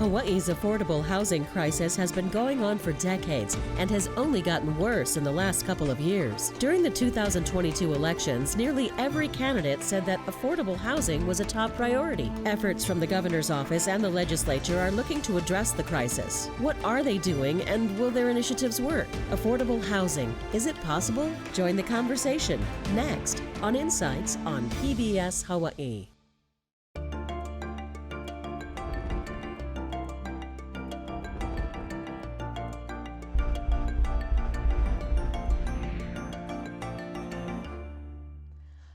Hawaii's affordable housing crisis has been going on for decades and has only gotten worse in the last couple of years. During the 2022 elections, nearly every candidate said that affordable housing was a top priority. Efforts from the governor's office and the legislature are looking to address the crisis. What are they doing, and will their initiatives work? Affordable housing, is it possible? Join the conversation next on Insights on PBS Hawaii.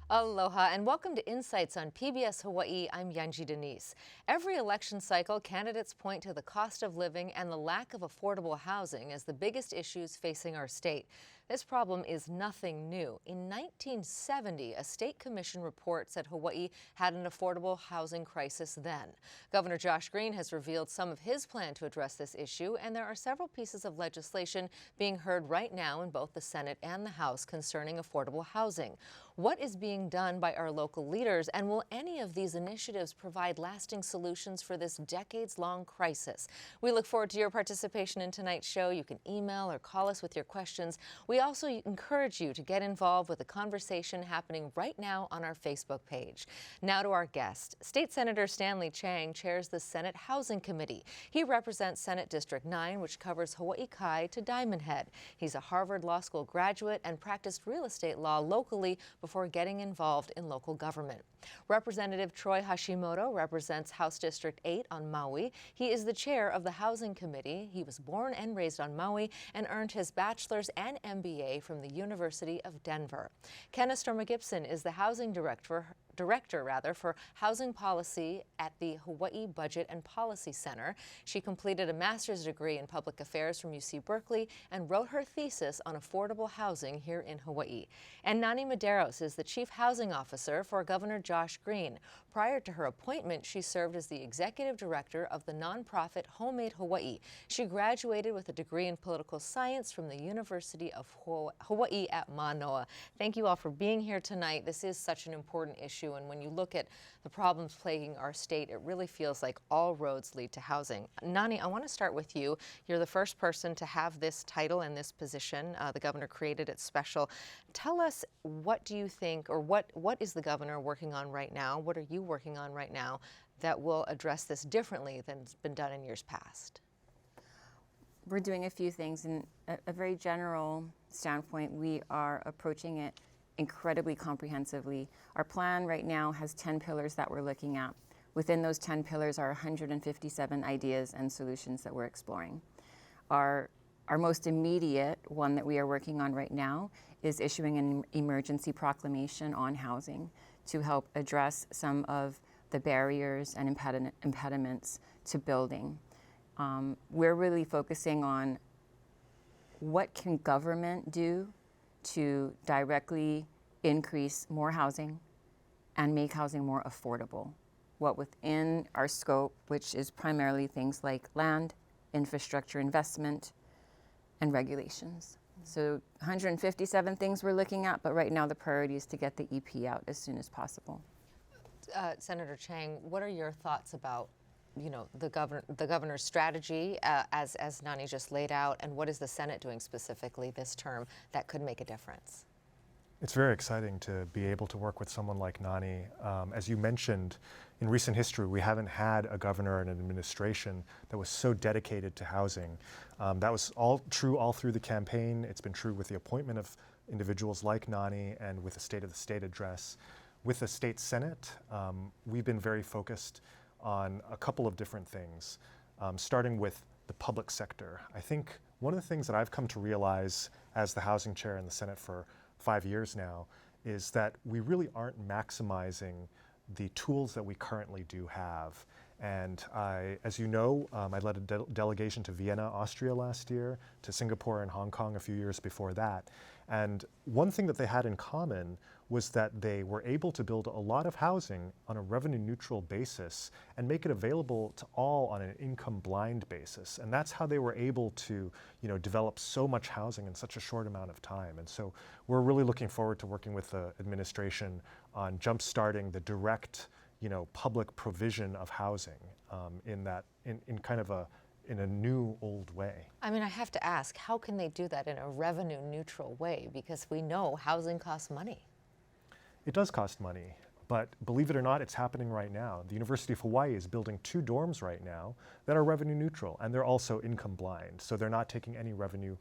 Aloha and welcome to Insights on PBS Hawaii. I'm Yanji Denise. Every election cycle, candidates point to the cost of living and the lack of affordable housing as the biggest issues facing our state. This problem is nothing new. In 1970, a state commission report said Hawaii had an affordable housing crisis then. Governor Josh Green has revealed some of his plan to address this issue, and there are several pieces of legislation being heard right now in both the Senate and the House concerning affordable housing. What is being done by our local leaders, and will any of these initiatives provide lasting solutions for this decades-long crisis? We look forward to your participation in tonight's show. You can email or call us with your questions. We also encourage you to get involved with the conversation happening right now on our Facebook page. Now to our guest. State Senator Stanley Chang chairs the Senate Housing Committee. He represents Senate District 9, which covers Hawaii Kai to Diamond Head. He's a Harvard Law School graduate and practiced real estate law locally before getting involved in local government. Representative Troy Hashimoto represents House District 8 on Maui. He is the chair of the Housing Committee. He was born and raised on Maui and earned his bachelor's and MBA from the University of Denver. Kenna Storma Gibson is the housing director for housing policy at the Hawaii Budget and Policy Center. She completed a master's degree in public affairs from UC Berkeley and wrote her thesis on affordable housing here in Hawaii. And Nani Medeiros is the chief housing officer for Governor Josh Green. Prior to her appointment, she served as the executive director of the nonprofit Homemade Hawaii. She graduated with a degree in political science from the University of Hawaii at Manoa. Thank you all for being here tonight. This is such an important issue, and when you look at the problems plaguing our state, it really feels like all roads lead to housing. Nani, I want to start with you. You're the first person to have this title and this position. The governor created it special. Tell us, what do you think, or what is the governor working on right now? What are you working on right now that will address this differently than has been done in years past? We're doing a few things. In a very general standpoint, we are approaching it incredibly comprehensively. Our plan right now has 10 pillars that we're looking at. Within those 10 pillars are 157 ideas and solutions that we're exploring. Our most immediate one that we are working on right now is issuing an emergency proclamation on housing to help address some of the barriers and impediments to building. We're really focusing on what can government do to directly increase more housing and make housing more affordable. What within our scope, which is primarily things like land, infrastructure investment, and regulations. So 157 things we're looking at, but right now the priority is to get the EP out as soon as possible. Senator Chang, what are your thoughts about the governor's strategy as Nani just laid out, and what is the Senate doing specifically this term that could make a difference? It's very exciting to be able to work with someone like Nani. As you mentioned, in recent history, we haven't had a governor and an administration that was so dedicated to housing. That was all true all through the campaign. It's been true with the appointment of individuals like Nani and with the State of the State address. With the State Senate, we've been very focused on a couple of different things, starting with the public sector. I think one of the things that I've come to realize as the housing chair in the Senate for 5 years now is that we really aren't maximizing the tools that we currently do have. And as you know, I led a delegation to Vienna, Austria last year, to Singapore and Hong Kong a few years before that. And one thing that they had in common was that they were able to build a lot of housing on a revenue neutral basis and make it available to all on an income blind basis. And that's how they were able to, develop so much housing in such a short amount of time. And so we're really looking forward to working with the administration on jump-starting the direct public provision of housing in kind of a new old way. I mean, I have to ask, how can they do that in a revenue neutral way? Because we know housing costs money. It does cost money, but believe it or not, it's happening right now. The University of Hawaii is building 2 dorms right now that are revenue neutral, and they're also income blind, so they're not taking any revenue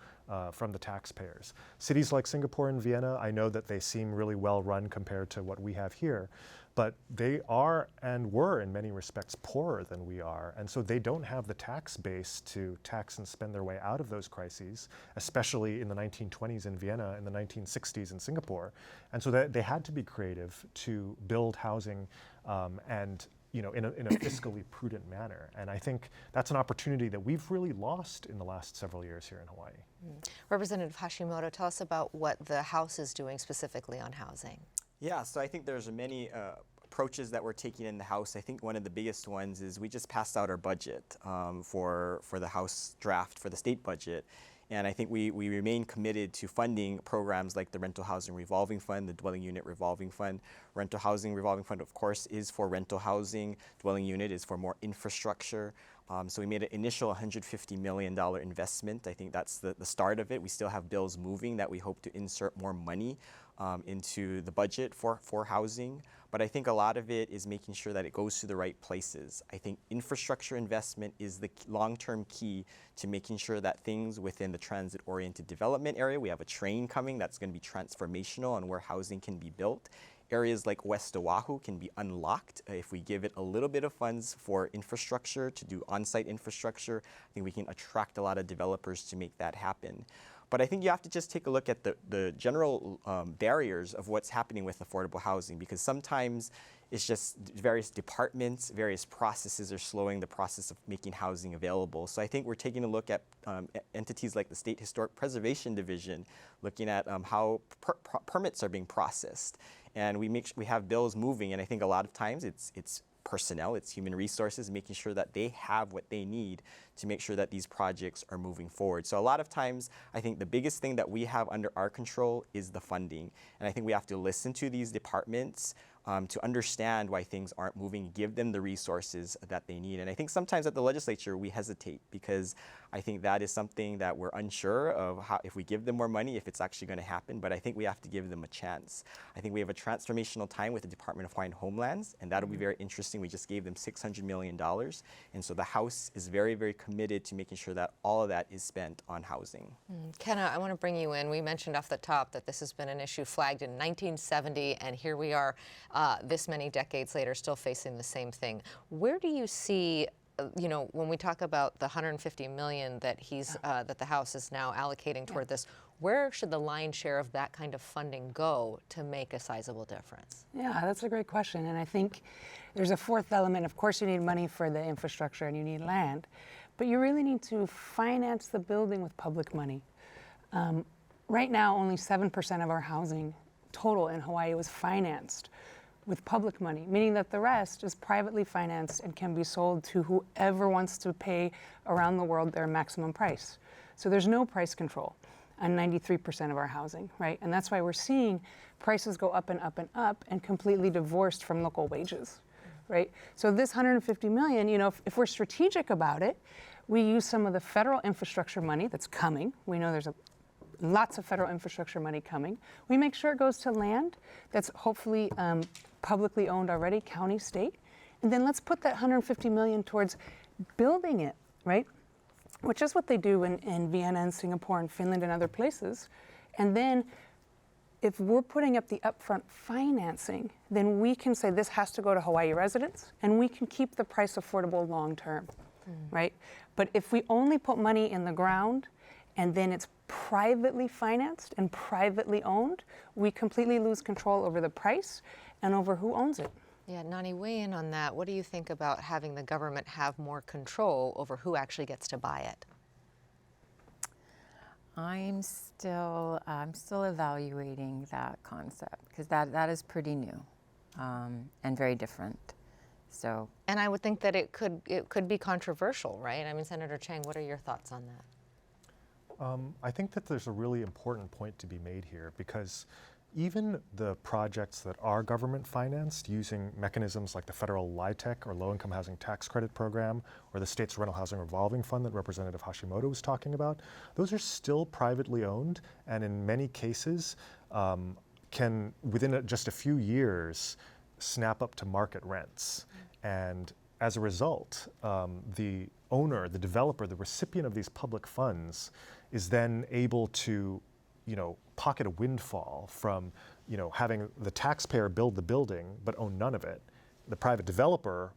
from the taxpayers. Cities like Singapore and Vienna, I know that they seem really well run compared to what we have here, but they are and were in many respects poorer than we are, and so they don't have the tax base to tax and spend their way out of those crises, especially in the 1920s in Vienna and the 1960s in Singapore. And so they had to be creative to build housing and in a fiscally prudent manner. And I think that's an opportunity that we've really lost in the last several years here in Hawaii. Representative Hashimoto, tell us about what the House is doing specifically on housing. Yeah, so I think there's many approaches that we're taking in the House. I think one of the biggest ones is we just passed out our budget for the House draft for the state budget. And I think we remain committed to funding programs like the Rental Housing Revolving Fund, the Dwelling Unit Revolving Fund. Rental Housing Revolving Fund, of course, is for rental housing. Dwelling Unit is for more infrastructure. So we made an initial $150 million investment. I think that's the start of it. We still have bills moving that we hope to insert more money into the budget for housing. But I think a lot of it is making sure that it goes to the right places. I think infrastructure investment is the long-term key to making sure that things within the transit-oriented development area, we have a train coming that's going to be transformational on where housing can be built. Areas like West Oahu can be unlocked if we give it a little bit of funds for infrastructure, to do on-site infrastructure. I think we can attract a lot of developers to make that happen. But I think you have to just take a look at the general barriers of what's happening with affordable housing, because sometimes it's just various departments, various processes are slowing the process of making housing available. So I think we're taking a look at entities like the State Historic Preservation Division, looking at how permits are being processed. And we have bills moving, and I think a lot of times it's personnel, it's human resources, making sure that they have what they need to make sure that these projects are moving forward. So a lot of times, I think the biggest thing that we have under our control is the funding. And I think we have to listen to these departments to understand why things aren't moving, give them the resources that they need. And I think sometimes at the legislature, we hesitate because I think that is something that we're unsure of, how, if we give them more money, if it's actually going to happen. But I think we have to give them a chance. I think we have a transformational time with the Department of Hawaiian Homelands, and that'll be very interesting. We just gave them $600 million. And so the House is very, very committed to making sure that all of that is spent on housing. Kenna, I want to bring you in. We mentioned off the top that this has been an issue flagged in 1970, and here we are this many decades later still facing the same thing. Where do you see, when we talk about the $150 million that that the House is now allocating toward this, where should the lion's share of that kind of funding go to make a sizable difference? Yeah, that's a great question. And I think there's a fourth element. Of course, you need money for the infrastructure and you need land, but you really need to finance the building with public money. Right now, only 7% of our housing total in Hawaii was financed with public money, meaning that the rest is privately financed and can be sold to whoever wants to pay around the world their maximum price. So there's no price control on 93% of our housing, right? And that's why we're seeing prices go up and up and up and completely divorced from local wages, right? So this $150 million, if we're strategic about it, we use some of the federal infrastructure money that's coming. We know there's lots of federal infrastructure money coming. We make sure it goes to land that's hopefully publicly owned already, county, state. And then let's put that $150 million towards building it, right? Which is what they do in Vienna and Singapore and Finland and other places. And then if we're putting up the upfront financing, then we can say this has to go to Hawaii residents and we can keep the price affordable long term, right? But if we only put money in the ground and then it's privately financed and privately owned, we completely lose control over the price and over who owns it. Yeah, Nani, weigh in on that. What do you think about having the government have more control over who actually gets to buy it? I'm still evaluating that concept because that is pretty new and very different. So. And I would think that it could be controversial, right? I mean, Senator Chang, what are your thoughts on that? I think that there's a really important point to be made here because even the projects that are government financed using mechanisms like the federal LIHTC or Low-Income Housing Tax Credit Program or the state's Rental Housing Revolving Fund that Representative Hashimoto was talking about, those are still privately owned and in many cases can, within just a few years, snap up to market rents. And as a result, the owner, the developer, the recipient of these public funds is then able to, pocket a windfall from, having the taxpayer build the building but own none of it, the private developer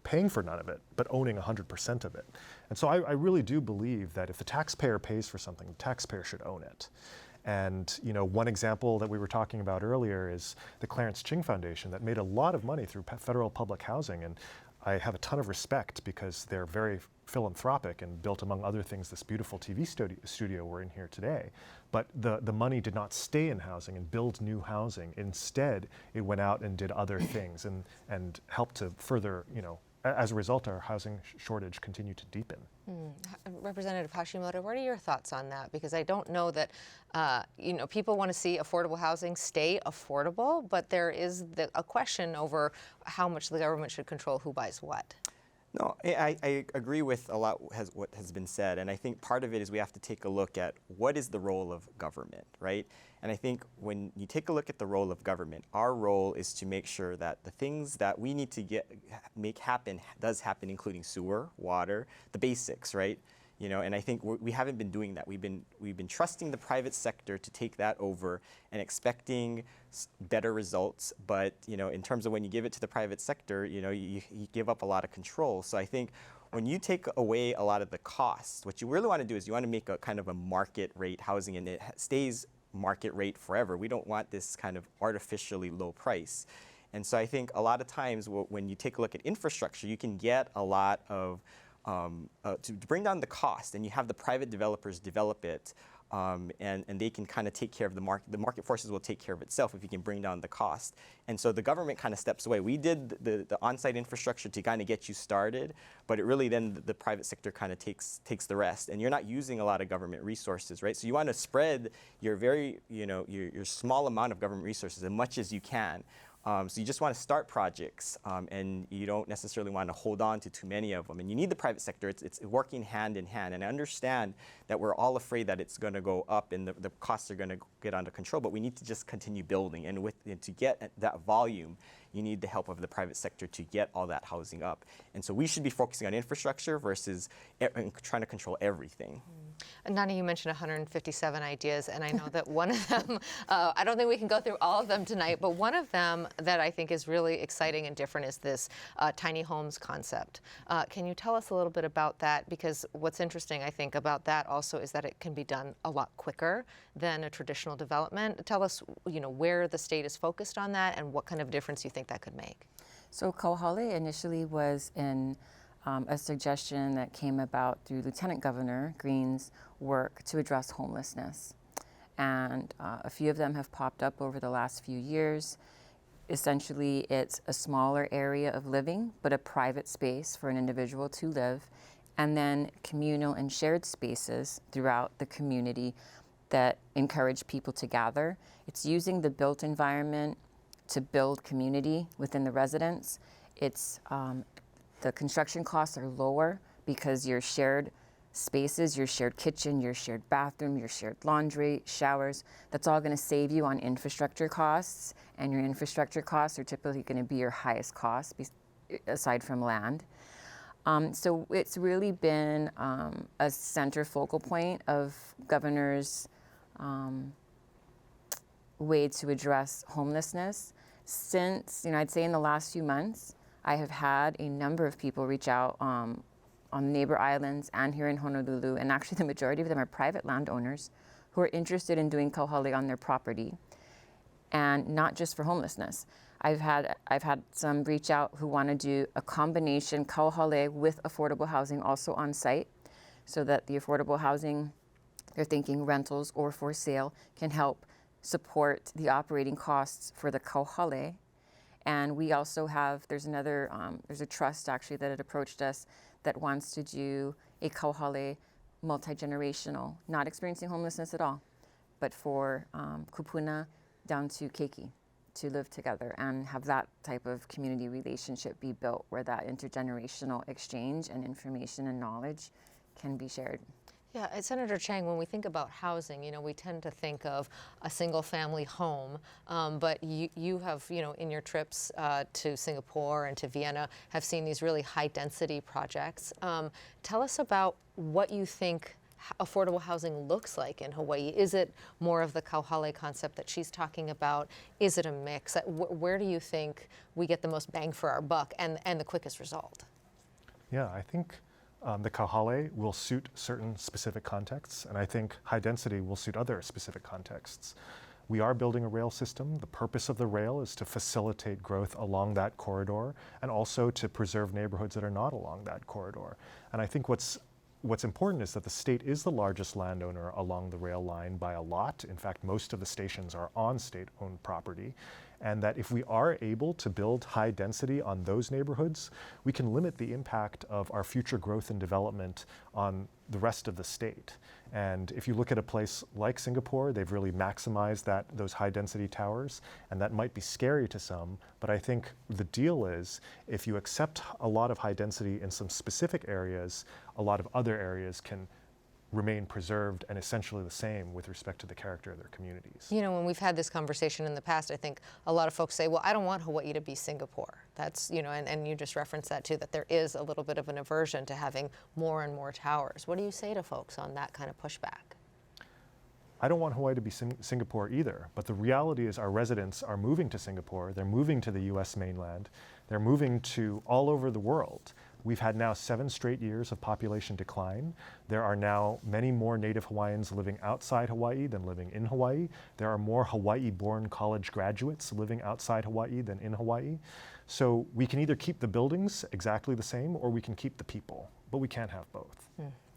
paying for none of it but owning 100% of it. And so I really do believe that if the taxpayer pays for something, the taxpayer should own it. And one example that we were talking about earlier is the Clarence Ching Foundation that made a lot of money through federal public housing. And I have a ton of respect because they're very philanthropic and built, among other things, this beautiful TV studio we're in here today. But the money did not stay in housing and build new housing. Instead, it went out and did other things and helped to further, as a result, our housing shortage continued to deepen. Representative Hashimoto, what are your thoughts on that? Because I don't know that, people want to see affordable housing stay affordable, but there is a question over how much the government should control who buys what. No, I agree with a lot what has been said, and I think part of it is we have to take a look at what is the role of government, right? And I think when you take a look at the role of government, our role is to make sure that the things that we need to make happen does happen, including sewer, water, the basics, right? And I think we haven't been doing that. We've been trusting the private sector to take that over and expecting better results. But in terms of when you give it to the private sector, you give up a lot of control. So I think when you take away a lot of the costs, what you really want to do is you want to make a kind of a market rate housing, and it stays market rate forever. We don't want this kind of artificially low price. And so I think a lot of times when you take a look at infrastructure, you can get a lot of to bring down the cost, and you have the private developers develop it, and they can kind of take care of the market. The market forces will take care of itself if you can bring down the cost. And so the government kind of steps away. We did the on-site infrastructure to kind of get you started, but it really then the private sector kind of takes the rest. And you're not using a lot of government resources, right? So you want to spread your your small amount of government resources as much as you can. So you just want to start projects, and you don't necessarily want to hold on to too many of them. And you need the private sector. It's working hand in hand. And I understand that we're all afraid that it's going to go up and the costs are going to get under control, but we need to just continue building. And to get that volume, you need the help of the private sector to get all that housing up. And so we should be focusing on infrastructure versus trying to control everything. Nani, you mentioned 157 ideas, and I know that one of them, I don't think we can go through all of them tonight, but one of them that I think is really exciting and different is this tiny homes concept. Can you tell us a little bit about that? Because what's interesting, I think, about that also is that it can be done a lot quicker than a traditional development. Tell us, where the state is focused on that and what kind of difference you think that could make. So Kauhale initially was in a suggestion that came about through Lieutenant Governor Green's work to address homelessness. And a few of them have popped up over the last few years. Essentially, it's a smaller area of living, but a private space for an individual to live, and then communal and shared spaces throughout the community that encourage people to gather. It's using the built environment to build community within the residents. It's the construction costs are lower because your shared spaces, your shared kitchen, your shared bathroom, your shared laundry, showers, that's all going to save you on infrastructure costs, and your infrastructure costs are typically going to be your highest cost aside from land. So it's really been a center focal point of Governor's way to address homelessness. Since, I'd say in the last few months, I have had a number of people reach out on neighbor islands and here in Honolulu, and actually the majority of them are private landowners who are interested in doing kauhale on their property, and not just for homelessness. I've had some reach out who want to do a combination kauhale with affordable housing also on site, so that the affordable housing, they're thinking rentals or for sale, can help support the operating costs for the kauhale. And we also have, there's a trust actually that had approached us that wants to do a kauhale multi-generational, not experiencing homelessness at all, but for kupuna down to keiki, to live together and have that type of community relationship be built where that intergenerational exchange and information and knowledge can be shared. Yeah, Senator Chang, when we think about housing, we tend to think of a single family home, but you have, in your trips to Singapore and to Vienna, have seen these really high density projects. Tell us about what you think affordable housing looks like in Hawaii. Is it more of the kauhale concept that she's talking about? Is it a mix? Where do you think we get the most bang for our buck and the quickest result? Yeah, I think the kauhale will suit certain specific contexts, and I think high density will suit other specific contexts. We are building a rail system. The purpose of the rail is to facilitate growth along that corridor and also to preserve neighborhoods that are not along that corridor. And I think what's important is that the state is the largest landowner along the rail line by a lot. In fact, most of the stations are on state-owned property. And that if we are able to build high density on those neighborhoods, we can limit the impact of our future growth and development on the rest of the state. And if you look at a place like Singapore, they've really maximized those high density towers, and that might be scary to some, but I think the deal is if you accept a lot of high density in some specific areas, a lot of other areas can remain preserved and essentially the same with respect to the character of their communities. When we've had this conversation in the past, I think a lot of folks say, well, I don't want Hawaii to be Singapore. That's, and you just referenced that too, that there is a little bit of an aversion to having more and more towers. What do you say to folks on that kind of pushback? I don't want Hawaii to be Singapore either, but the reality is our residents are moving to Singapore, they're moving to the US mainland, they're moving to all over the world. We've had now 7 straight years of population decline. There are now many more Native Hawaiians living outside Hawaii than living in Hawaii. There are more Hawaii-born college graduates living outside Hawaii than in Hawaii. So we can either keep the buildings exactly the same or we can keep the people, but we can't have both.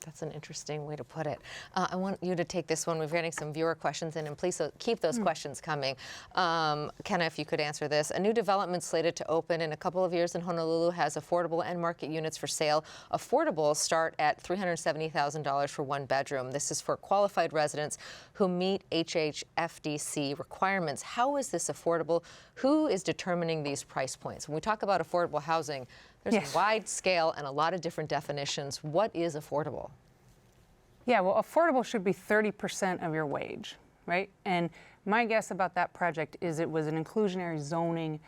That's an interesting way to put it. I want you to take this one. We're getting some viewer questions in, and please keep those questions coming. Kenna, if you could answer this. A new development slated to open in a couple of years in Honolulu has affordable and market units for sale. Affordable start at $370,000 for 1 bedroom. This is for qualified residents who meet HHFDC requirements. How is this affordable? Who is determining these price points? When we talk about affordable housing, there's a wide scale and a lot of different definitions. What is affordable? Yeah, well, affordable should be 30% of your wage, right? And my guess about that project is it was an inclusionary zoning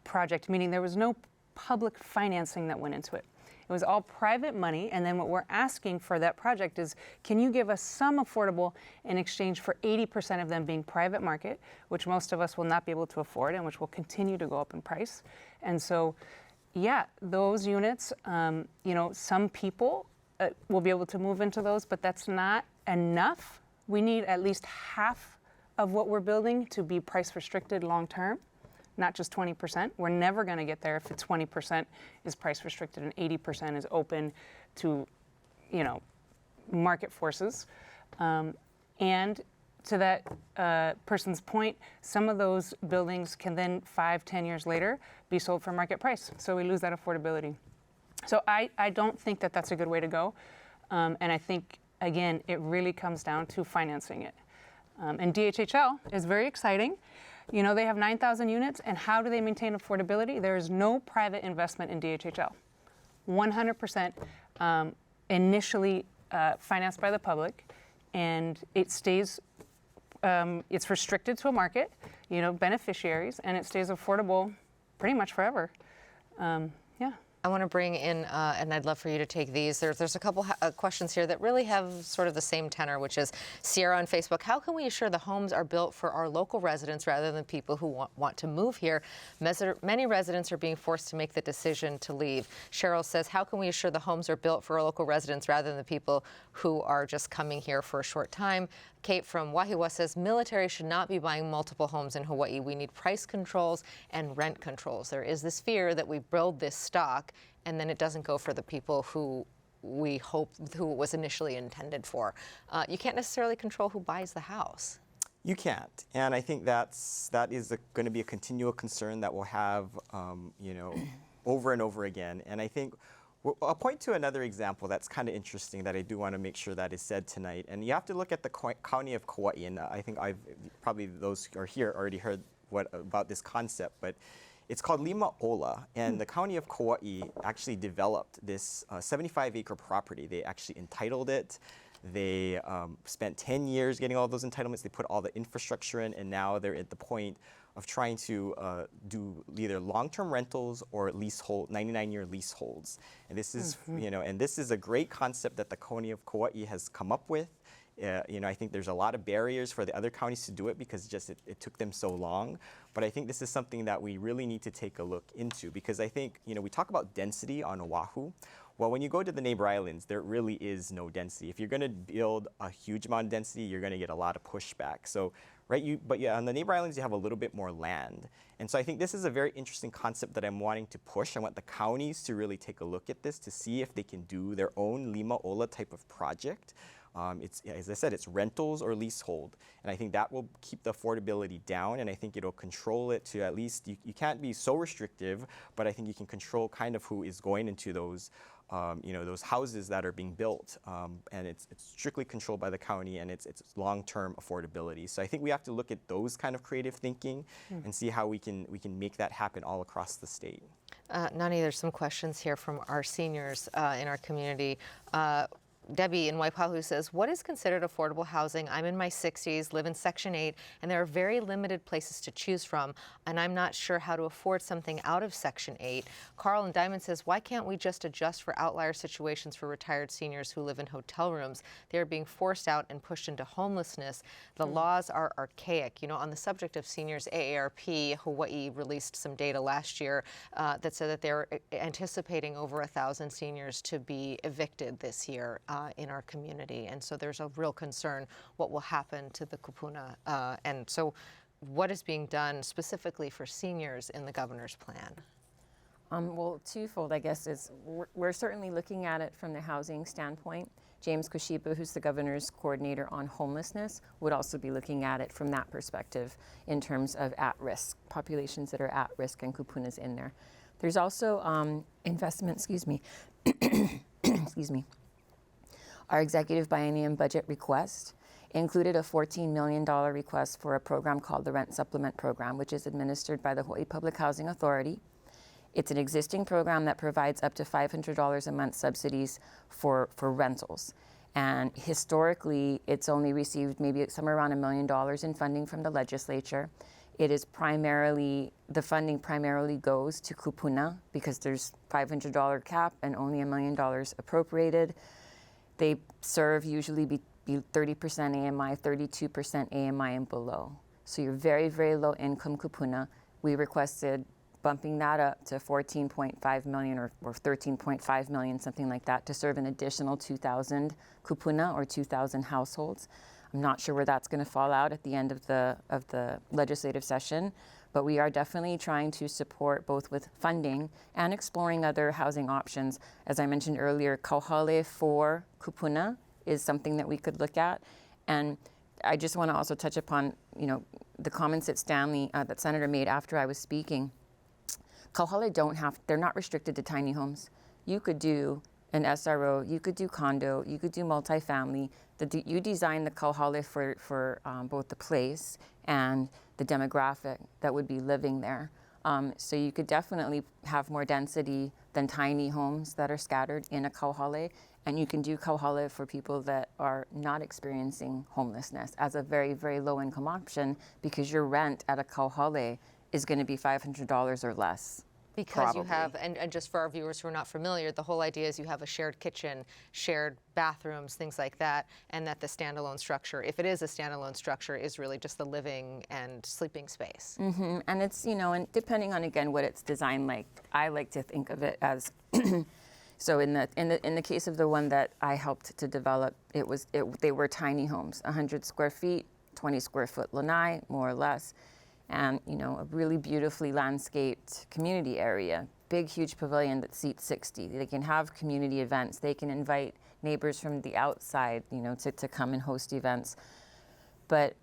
project, meaning there was no public financing that went into it. It was all private money, and then what we're asking for that project is, can you give us some affordable in exchange for 80% of them being private market, which most of us will not be able to afford and which will continue to go up in price. And so, yeah, those units, some people will be able to move into those, but that's not enough. We need at least half of what we're building to be price restricted long term, not just 20%. We're never going to get there if 20% is price restricted and 80% is open to, market forces. And to that person's point, some of those buildings can then 5-10 years later be sold for market price. So we lose that affordability. So I don't think that that's a good way to go. And I think, again, it really comes down to financing it. And DHHL is very exciting. They have 9,000 units, and how do they maintain affordability? There is no private investment in DHHL. 100% initially financed by the public, and it stays it's restricted to a market, beneficiaries, and it stays affordable pretty much forever. I want to bring in, and I'd love for you to take these. There's a couple questions here that really have sort of the same tenor, which is Sierra on Facebook. How can we assure the homes are built for our local residents rather than people who want to move here? Many residents are being forced to make the decision to leave. Cheryl says, how can we assure the homes are built for our local residents rather than the people who are just coming here for a short time? Kate from Wahiawa says, military should not be buying multiple homes in Hawaii. We need price controls and rent controls. There is this fear that we build this stock and then it doesn't go for the people who we hope who it was initially intended for. You can't necessarily control who buys the house. You can't, and I think that is going to be a continual concern that we'll have, over and over again. And I think Well, I'll point to another example that's kind of interesting that I do want to make sure that is said tonight. And you have to look at the county of Kauai. And I think probably those who are here already heard about this concept, but it's called Lima Ola. And the county of Kauai actually developed this 75-acre property. They actually entitled it. They spent 10 years getting all those entitlements. They put all the infrastructure in, and now they're at the point of trying to do either long-term rentals or leasehold, 99-year leaseholds. And this is, and this is a great concept that the county of Kauai has come up with. I think there's a lot of barriers for the other counties to do it because it took them so long. But I think this is something that we really need to take a look into because I think, we talk about density on Oahu. Well, when you go to the neighbor islands, there really is no density. If you're going to build a huge amount of density, you're going to get a lot of pushback. So, on the neighbor islands, you have a little bit more land. And so I think this is a very interesting concept that I'm wanting to push. I want the counties to really take a look at this to see if they can do their own Lima Ola type of project. As I said, it's rentals or leasehold. And I think that will keep the affordability down, and I think it'll control it to at least, you can't be so restrictive, but I think you can control kind of who is going into those those houses that are being built, and it's strictly controlled by the county, and it's long-term affordability. So I think we have to look at those kind of creative thinking and see how we can make that happen all across the state. Nani, there's some questions here from our seniors in our community. Debbie in Waipahu says, what is considered affordable housing? I'm in my 60s, live in Section 8, and there are very limited places to choose from, and I'm not sure how to afford something out of Section 8. Carl in Diamond says, why can't we just adjust for outlier situations for retired seniors who live in hotel rooms? They are being forced out and pushed into homelessness. The laws are archaic. On the subject of seniors, AARP Hawaii released some data last year that said that they're anticipating over 1,000 seniors to be evicted this year in our community, and so there's a real concern what will happen to the kupuna. And so what is being done specifically for seniors in the governor's plan? Well, twofold, I guess, is we're certainly looking at it from the housing standpoint. James Koshiba, who's the governor's coordinator on homelessness, would also be looking at it from that perspective in terms of at-risk, populations that are at risk and kupunas in there. There's also investment, excuse me, Our executive biennium budget request included a $14 million request for a program called the Rent Supplement Program, which is administered by the Hawaii Public Housing Authority. It's an existing program that provides up to $500 a month subsidies for rentals. And historically, it's only received maybe somewhere around $1 million in funding from the legislature. It is the funding primarily goes to kupuna because there's $500 cap and only $1 million appropriated. They serve usually be 30% AMI, 32% AMI and below. So you're very, very low income kupuna. We requested bumping that up to 14.5 million or 13.5 million, something like that, to serve an additional 2,000 kupuna or 2,000 households. I'm not sure where that's going to fall out at the end of the legislative session, but we are definitely trying to support both with funding and exploring other housing options. As I mentioned earlier, kauhale for kupuna is something that we could look at. And I just want to also touch upon, the comments that that Senator made after I was speaking. Kauhale they're not restricted to tiny homes. You could do an SRO, you could do condo, you could do multifamily. You design the kauhale for both the place and the demographic that would be living there. So you could definitely have more density than tiny homes that are scattered in a kauhale. And you can do kauhale for people that are not experiencing homelessness as a very, very low income option because your rent at a kauhale is going to be $500 or less. Because probably. You have, and just for our viewers who are not familiar, the whole idea is you have a shared kitchen, shared bathrooms, things like that, and that the standalone structure, if it is a standalone structure, is really just the living and sleeping space. Mm-hmm. And it's, and depending on, again, what it's designed like, I like to think of it as, so in the case of the one that I helped to develop, they were tiny homes, 100 square feet, 20 square foot lanai, more or less. And a really beautifully landscaped community area, big, huge pavilion that seats 60. They can have community events. They can invite neighbors from the outside, to come and host events. But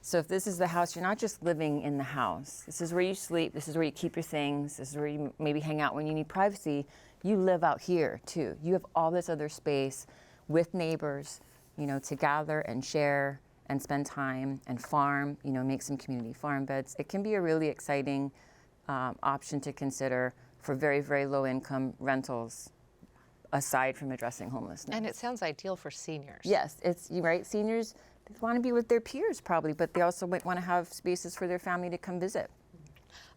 so if this is the house, you're not just living in the house. This is where you sleep. This is where you keep your things. This is where you maybe hang out when you need privacy. you live out here too. You have all this other space with neighbors, you know, to gather and share and spend time and farm, you know, make some community farm beds. It can be a really exciting option to consider for very, very low income rentals, aside from addressing homelessness. And it sounds ideal for seniors. Yes, it's right. Seniors, they want to be with their peers probably, but they also might want to have spaces for their family to come visit.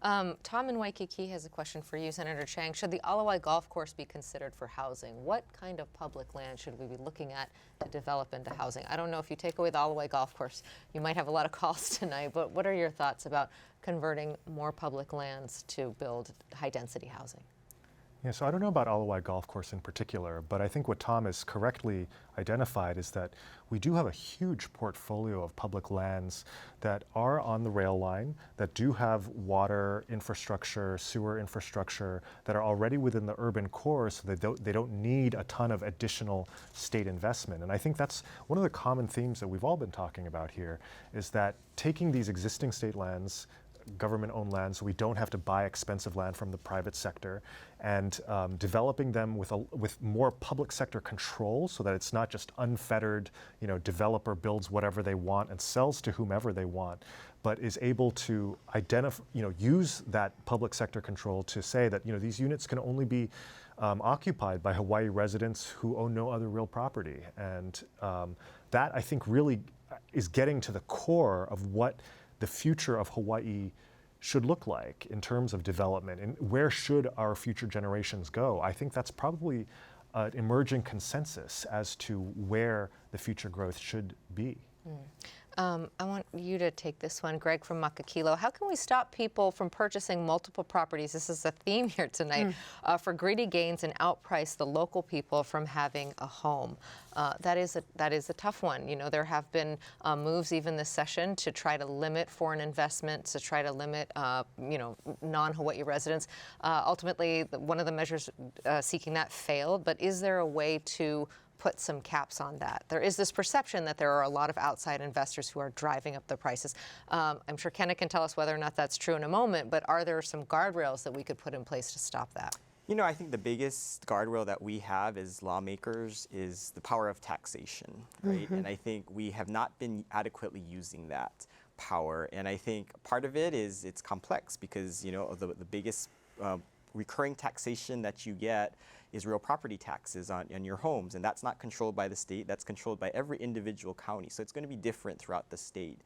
Tom in Waikiki has a question for you, Senator Chang. Should the Alawai Golf Course be considered for housing? What kind of public land should we be looking at to develop into housing? I don't know if you take away the Alawai Golf Course, you might have a lot of calls tonight, but what are your thoughts about converting more public lands to build high-density housing? Yeah, so I don't know about Alawai Golf Course in particular, but I think what Tom has correctly identified is that we do have a huge portfolio of public lands that are on the rail line, that do have water infrastructure, sewer infrastructure, that are already within the urban core, so they don't need a ton of additional state investment. And I think that's one of the common themes that we've all been talking about here, is that taking these existing state lands, government-owned land, so we don't have to buy expensive land from the private sector, and developing them with more public sector control, so that it's not just unfettered, you know, developer builds whatever they want and sells to whomever they want, but is able to identify, you know, use that public sector control to say that, you know, these units can only be occupied by Hawaii residents who own no other real property, and that I think really is getting to the core of what the future of Hawaii should look like in terms of development, and where should our future generations go. I think that's probably an emerging consensus as to where the future growth should be. I want you to take this one, Greg from Makakilo. How can we stop people from purchasing multiple properties? This is a theme here tonight, for greedy gains and outprice the local people from having a home. That is a tough one. You know, there have been moves even this session to try to limit foreign investment, to try to limit, you know, non-Hawaii residents. Ultimately, one of the measures seeking that failed. But is there a way to put some caps on that? There is this perception that there are a lot of outside investors who are driving up the prices. I'm sure Kenna can tell us whether or not that's true in a moment, but are there some guardrails that we could put in place to stop that? You know, I think the biggest guardrail that we have as lawmakers is the power of taxation, right? And I think we have not been adequately using that power. And I think part of it is it's complex because, you know, the biggest recurring taxation that you get is real property taxes on your homes, and that's not controlled by the state, that's controlled by every individual county, so it's going to be different throughout the state.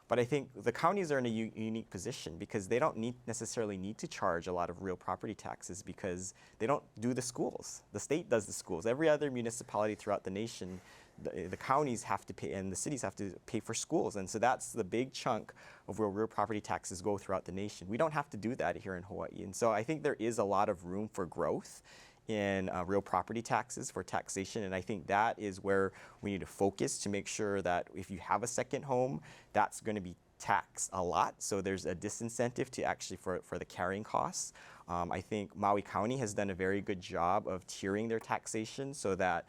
But I think the counties are in a unique position because they don't necessarily need to charge a lot of real property taxes because they don't do the schools. The state does the schools. Every other municipality throughout the nation, the counties have to pay and the cities have to pay for schools, and so that's the big chunk of where real property taxes go throughout the nation. We don't have to do that here in Hawaii, and so I think there is a lot of room for growth in real property taxes for taxation, and I think that is where we need to focus to make sure that if you have a second home, that's going to be taxed a lot, so there's a disincentive to actually for the carrying costs. I think Maui County has done a very good job of tiering their taxation so that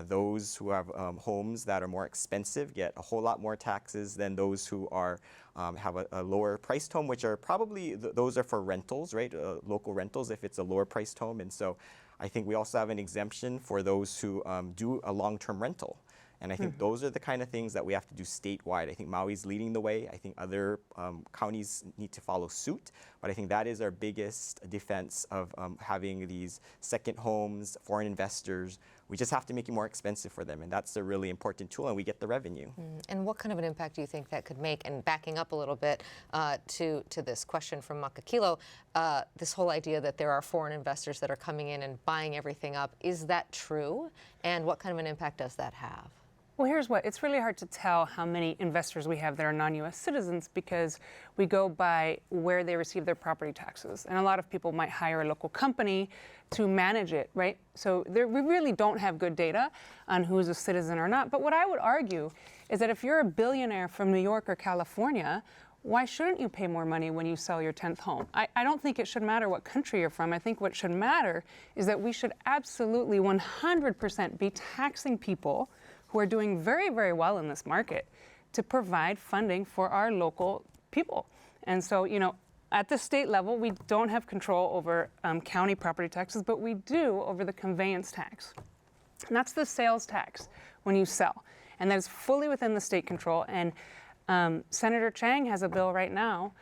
those who have homes that are more expensive get a whole lot more taxes than those who are have a lower priced home, which are probably those are for rentals, right? Local rentals if it's a lower priced home, and so I think we also have an exemption for those who do a long-term rental. And I think those are the kind of things that we have to do statewide. I think Maui's leading the way. I think other counties need to follow suit. But I think that is our biggest defense of having these second homes, foreign investors. We just have to make it more expensive for them. And that's a really important tool, and we get the revenue. And what kind of an impact do you think that could make? And backing up a little bit to this question from Makakilo, this whole idea that there are foreign investors that are coming in and buying everything up, is that true? And what kind of an impact does that have? Well, here's what, it's really hard to tell how many investors we have that are non-U.S. citizens because we go by where they receive their property taxes. And a lot of people might hire a local company to manage it, right? So we really don't have good data on who's a citizen or not. But what I would argue is that if you're a billionaire from New York or California, why shouldn't you pay more money when you sell your 10th home? I don't think it should matter what country you're from. I think what should matter is that we should absolutely 100% be taxing people who are doing very, very well in this market to provide funding for our local people. And so, you know, At the state level, we don't have control over county property taxes, but we do over the conveyance tax. And that's the sales tax when you sell. And that is fully within the state control. And Senator Chang has a bill right now,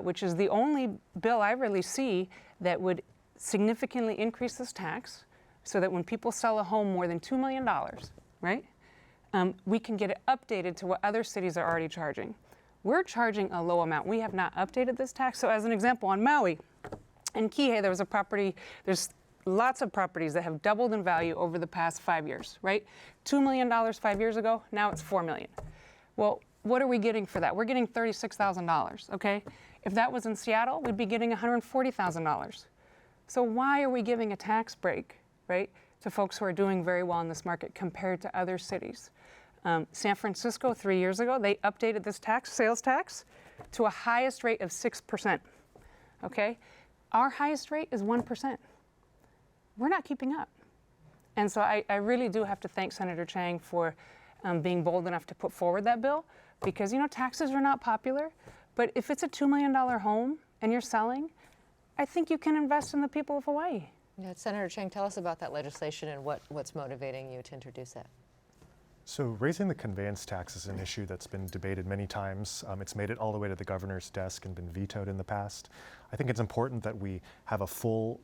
which is the only bill I really see that would significantly increase this tax so that when people sell a home more than $2 million, right, we can get it updated to what other cities are already charging. We're charging a low amount. We have not updated this tax. So as an example, on Maui, in Kihei, there was a property, there's lots of properties that have doubled in value over the past 5 years, right? $2 million 5 years ago, now it's $4 million. Well, what are we getting for that? We're getting $36,000, okay? If that was in Seattle, we'd be getting $140,000. So why are we giving a tax break, right, to folks who are doing very well in this market compared to other cities? San Francisco 3 years ago, they updated this tax, sales tax, to a highest rate of 6%, okay? Our highest rate is 1%. We're not keeping up. And so I really do have to thank Senator Chang for being bold enough to put forward that bill, because, you know, taxes are not popular, but if it's a $2 million home and you're selling, I think you can invest in the people of Hawaii. Yeah, Senator Chang, tell us about that legislation and what's motivating you to introduce it. So raising the conveyance tax is an issue that's been debated many times. It's made it all the way to the governor's desk and been vetoed in the past. I think it's important that we have a full,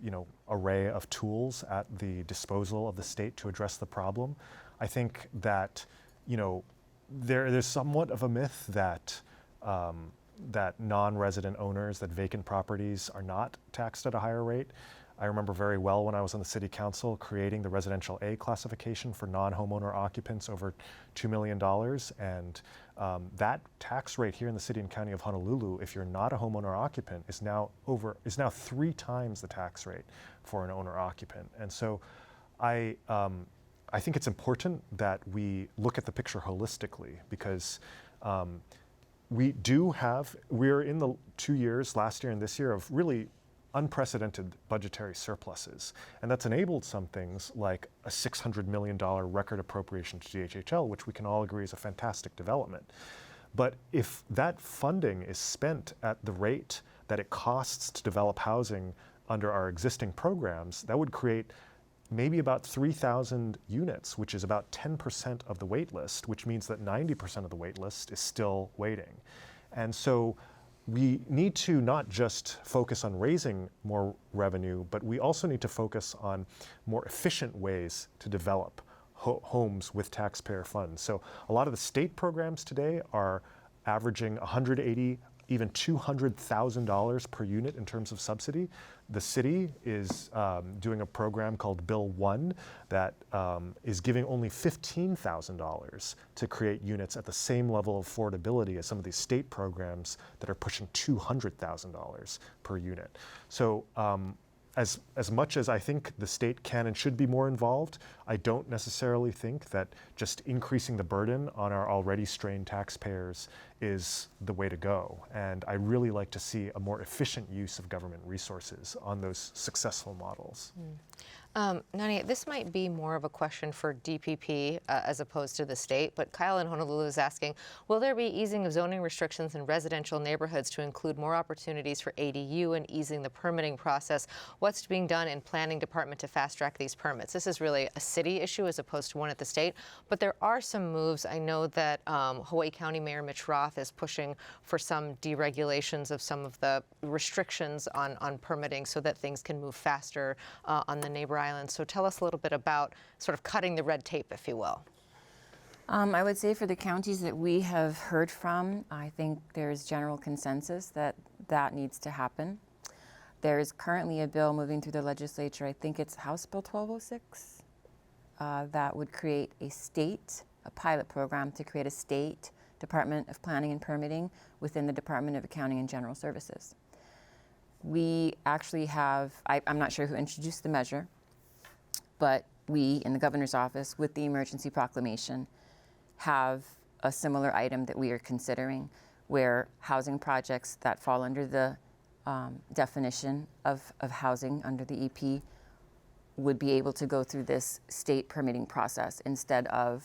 array of tools at the disposal of the state to address the problem. I think that, there's somewhat of a myth that that non-resident owners, that vacant properties are not taxed at a higher rate. I remember very well when I was on the city council creating the residential A classification for non-homeowner occupants over $2 million. And that tax rate here in the city and county of Honolulu, if you're not a homeowner occupant, is now 3 times the tax rate for an owner occupant. And so I think it's important that we look at the picture holistically, because we're in the 2 years, last year and this year, of really unprecedented budgetary surpluses. And that's enabled some things like a $600 million record appropriation to DHHL, which we can all agree is a fantastic development. But if that funding is spent at the rate that it costs to develop housing under our existing programs, that would create maybe about 3,000 units, which is about 10% of the wait list, which means that 90% of the wait list is still waiting. And so we need to not just focus on raising more revenue, but we also need to focus on more efficient ways to develop homes with taxpayer funds. So a lot of the state programs today are averaging $180,000, even $200,000 per unit in terms of subsidy. The city is doing a program called Bill 1 that is giving only $15,000 to create units at the same level of affordability as some of these state programs that are pushing $200,000 per unit. So as much as I think the state can and should be more involved, I don't necessarily think that just increasing the burden on our already strained taxpayers is the way to go. And I really like to see a more efficient use of government resources on those successful models. Nani, this might be more of a question for DPP as opposed to the state, but Kyle in Honolulu is asking, will there be easing of zoning restrictions in residential neighborhoods to include more opportunities for ADU and easing the permitting process? What's being done in planning department to fast track these permits? This is really a city issue as opposed to one at the state, but there are some moves. I know that Hawaii County Mayor Mitch Roth is pushing for some deregulations of some of the restrictions on permitting so that things can move faster on the neighbor islands. So tell us a little bit about sort of cutting the red tape, if you will. I would say for the counties that we have heard from, I think there's general consensus that that needs to happen. There is currently a bill moving through the legislature, I think it's House Bill 1206, that would create a pilot program to create a state Department of Planning and Permitting within the Department of Accounting and General Services. We actually have, I'm not sure who introduced the measure, but we in the governor's office with the emergency proclamation have a similar item that we are considering, where housing projects that fall under the definition of housing under the EP would be able to go through this state permitting process instead of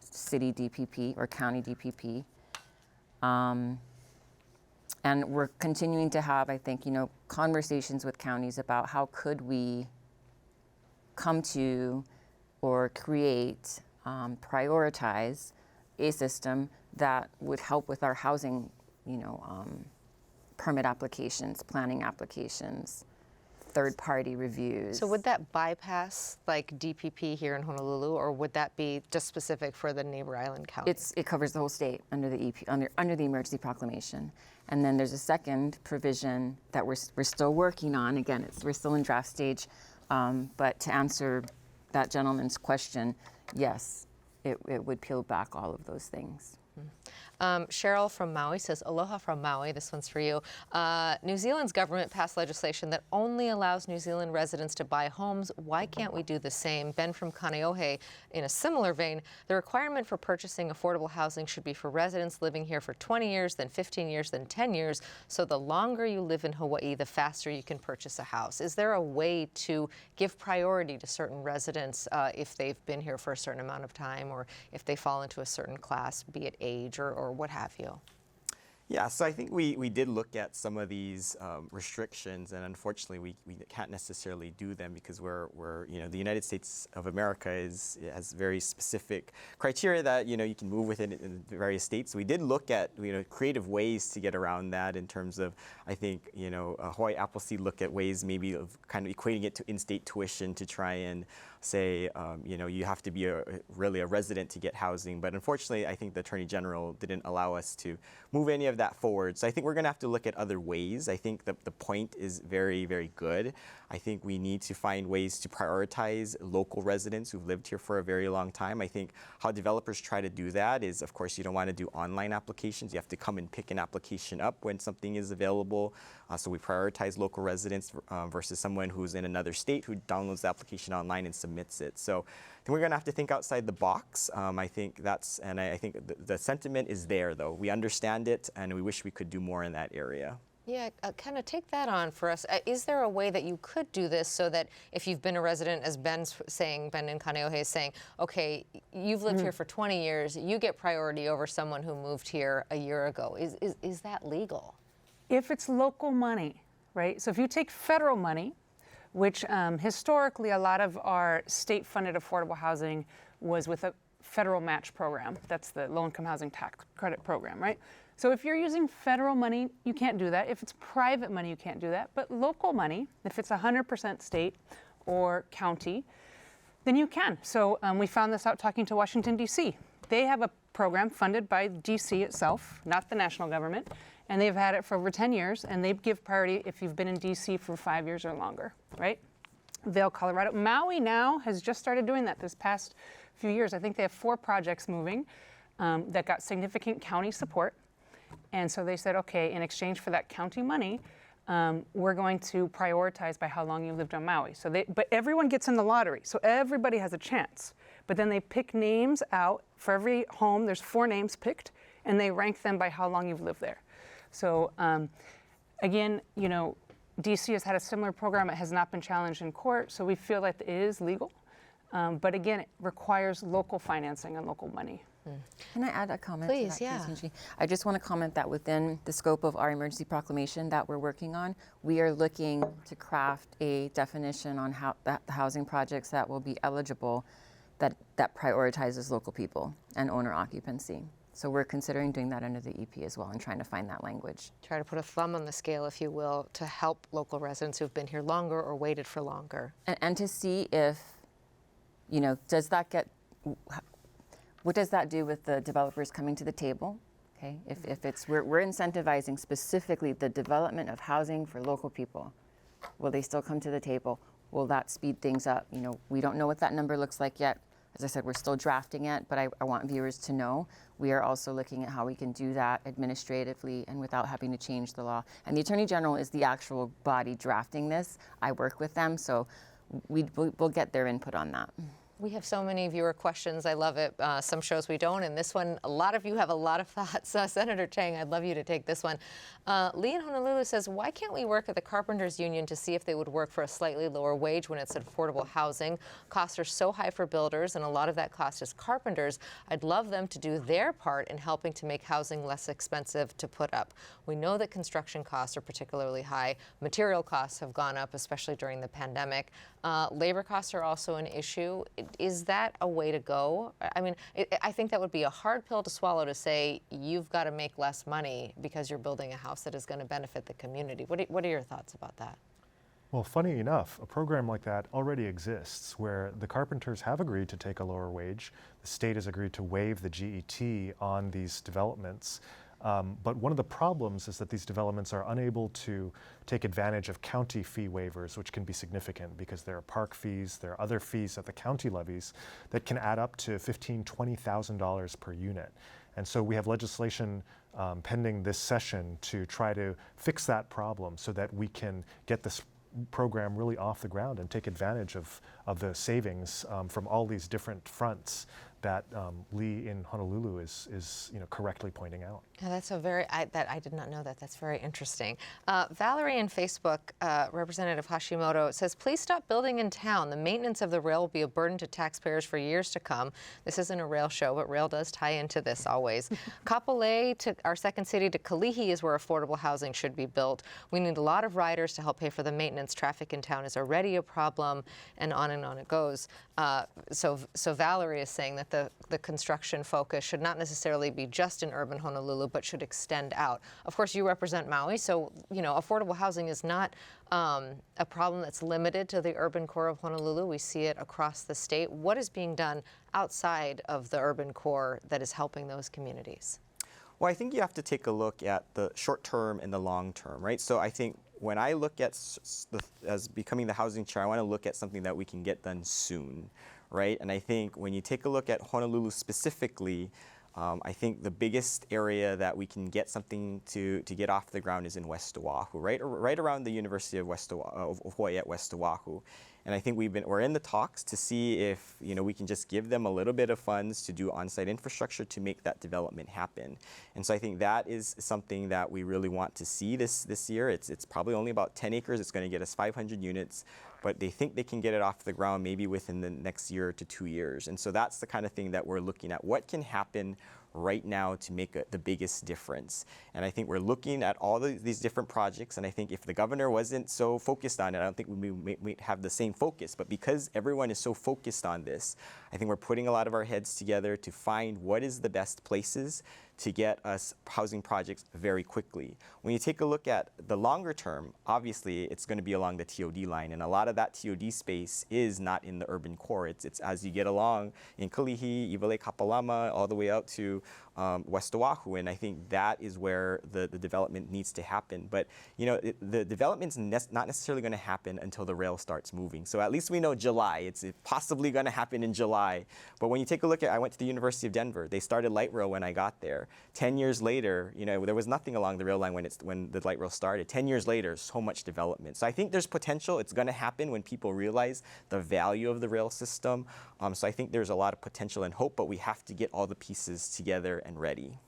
city DPP or county DPP. And we're continuing to have, I think, conversations with counties about how could we come to or create, prioritize a system that would help with our housing, permit applications, planning applications, third-party reviews. So would that bypass like DPP here in Honolulu, or would that be just specific for the neighbor island counties? It covers the whole state under the under the emergency proclamation. And then there's a second provision that we're still working on. Again, we're still in draft stage. But to answer that gentleman's question, yes, it would peel back all of those things. Cheryl from Maui says, aloha from Maui, this one's for you. New Zealand's government passed legislation that only allows New Zealand residents to buy homes. Why can't we do the same? Ben from Kaneohe, in a similar vein, the requirement for purchasing affordable housing should be for residents living here for 20 years, then 15 years, then 10 years. So the longer you live in Hawaii, the faster you can purchase a house. Is there a way to give priority to certain residents if they've been here for a certain amount of time, or if they fall into a certain class, be it age or what have you? Yeah, so I think we did look at some of these restrictions, and unfortunately we can't necessarily do them because we're the United States of America has very specific criteria that you can move within in various states. So we did look at creative ways to get around that in terms of, I think Hawaii Appleseed look at ways maybe of kind of equating it to in-state tuition to try and say you have to be really a resident to get housing, but unfortunately I think the Attorney General didn't allow us to move any of that forward. So I think we're going to have to look at other ways. I think the point is very, very good. I think we need to find ways to prioritize local residents who've lived here for a very long time. I think how developers try to do that is, of course, you don't want to do online applications. You have to come and pick an application up when something is available. So we prioritize local residents versus someone who's in another state who downloads the application online and submits it. So I think we're going to have to think outside the box. I think I think the sentiment is there, though. We understand it, and we wish we could do more in that area. Yeah, kind of take that on for us. Is there a way that you could do this so that if you've been a resident, as Ben's saying, Ben in Kaneohe is saying, okay, you've lived here for 20 years, you get priority over someone who moved here a year ago. Is that legal? If it's local money, right? So if you take federal money, which historically a lot of our state-funded affordable housing was with a federal match program. That's the low-income housing tax credit program, right? So if you're using federal money, you can't do that. If it's private money, you can't do that. But local money, if it's 100% state or county, then you can. So we found this out talking to Washington, D.C. They have a program funded by D.C. itself, not the national government, and they've had it for over 10 years, and they give priority if you've been in D.C. for 5 years or longer, right? Vail, Colorado. Maui now has just started doing that this past few years. I think they have 4 projects moving that got significant county support. And so they said, okay, in exchange for that county money, we're going to prioritize by how long you lived on Maui. So but everyone gets in the lottery, so everybody has a chance. But then they pick names out. For every home, there's 4 names picked, and they rank them by how long you've lived there. So again, DC has had a similar program. It has not been challenged in court, so we feel that it is legal. But again, it requires local financing and local money. Can I add a comment? Please, to that, yeah. Yunji? I just want to comment that within the scope of our emergency proclamation that we're working on, we are looking to craft a definition on how the housing projects that will be eligible that prioritizes local people and owner occupancy. So we're considering doing that under the EP as well and trying to find that language. Try to put a thumb on the scale, if you will, to help local residents who've been here longer or waited for longer. And to see if, does that what does that do with the developers coming to the table? Okay, if it's we're incentivizing specifically the development of housing for local people, will they still come to the table? Will that speed things up? We don't know what that number looks like yet. As I said, we're still drafting it, but I want viewers to know we are also looking at how we can do that administratively and without having to change the law. And the Attorney General is the actual body drafting this. I work with them, so we'll get their input on that. We have so many viewer questions. I love it. Some shows we don't, and this one, a lot of you have a lot of thoughts. Senator Chang, I'd love you to take this one. Lee in Honolulu says, why can't we work with the Carpenters Union to see if they would work for a slightly lower wage when it's affordable housing? Costs are so high for builders, and a lot of that cost is carpenters. I'd love them to do their part in helping to make housing less expensive to put up. We know that construction costs are particularly high. Material costs have gone up, especially during the pandemic. Labor costs are also an issue. Is that a way to go? I mean, I think that would be a hard pill to swallow, to say you've got to make less money because you're building a house that is going to benefit the community. What are your thoughts about that? Well, funny enough, a program like that already exists where the carpenters have agreed to take a lower wage. The state has agreed to waive the GET on these developments. But one of the problems is that these developments are unable to take advantage of county fee waivers, which can be significant because there are park fees, there are other fees that the county levies that can add up to $15,000, $20,000 per unit. And so we have legislation pending this session to try to fix that problem so that we can get this program really off the ground and take advantage of the savings from all these different fronts that Lee in Honolulu is correctly pointing out. Yeah, that's a very, I did not know that. That's very interesting. Valerie in Facebook, Representative Hashimoto says, please stop building in town. The maintenance of the rail will be a burden to taxpayers for years to come. This isn't a rail show, but rail does tie into this always. Kapolei, to our second city, to Kalihi is where affordable housing should be built. We need a lot of riders to help pay for the maintenance. Traffic in town is already a problem, and on it goes. So Valerie is saying that the construction focus should not necessarily be just in urban Honolulu, but should extend out. Of course, you represent Maui, so affordable housing is not a problem that's limited to the urban core of Honolulu. We see it across the state. What is being done outside of the urban core that is helping those communities? Well, I think you have to take a look at the short term and the long term, right? So I think when I look at as becoming the housing chair, I want to look at something that we can get done soon, right? And I think when you take a look at Honolulu specifically, I think the biggest area that we can get something to get off the ground is in West Oahu, right around the University of Hawaii at West Oahu. And I think we're in the talks to see if we can just give them a little bit of funds to do on-site infrastructure to make that development happen. And so I think that is something that we really want to see this year. It's probably only about 10 acres. It's going to get us 500 units, but they think they can get it off the ground maybe within the next year to 2 years. And so that's the kind of thing that we're looking at. What can happen right now to make the biggest difference? And I think we're looking at all these different projects, and I think if the governor wasn't so focused on it, I don't think we have the same focus. But because everyone is so focused on this, I think we're putting a lot of our heads together to find what is the best places to get us housing projects very quickly. When you take a look at the longer term, obviously it's going to be along the TOD line, and a lot of that TOD space is not in the urban core. It's as you get along in Kalihi, Iwalei Kapalama, all the way out to West Oahu, and I think that is where the development needs to happen. But the development's not necessarily going to happen until the rail starts moving. So at least we know July. It's possibly going to happen in July. But when you take a look at, I went to the University of Denver. They started light rail when I got there. 10 years later, there was nothing along the rail line when the light rail started. 10 years later, so much development. So I think there's potential. It's going to happen when people realize the value of the rail system. So I think there's a lot of potential and hope, but we have to get all the pieces together and ready.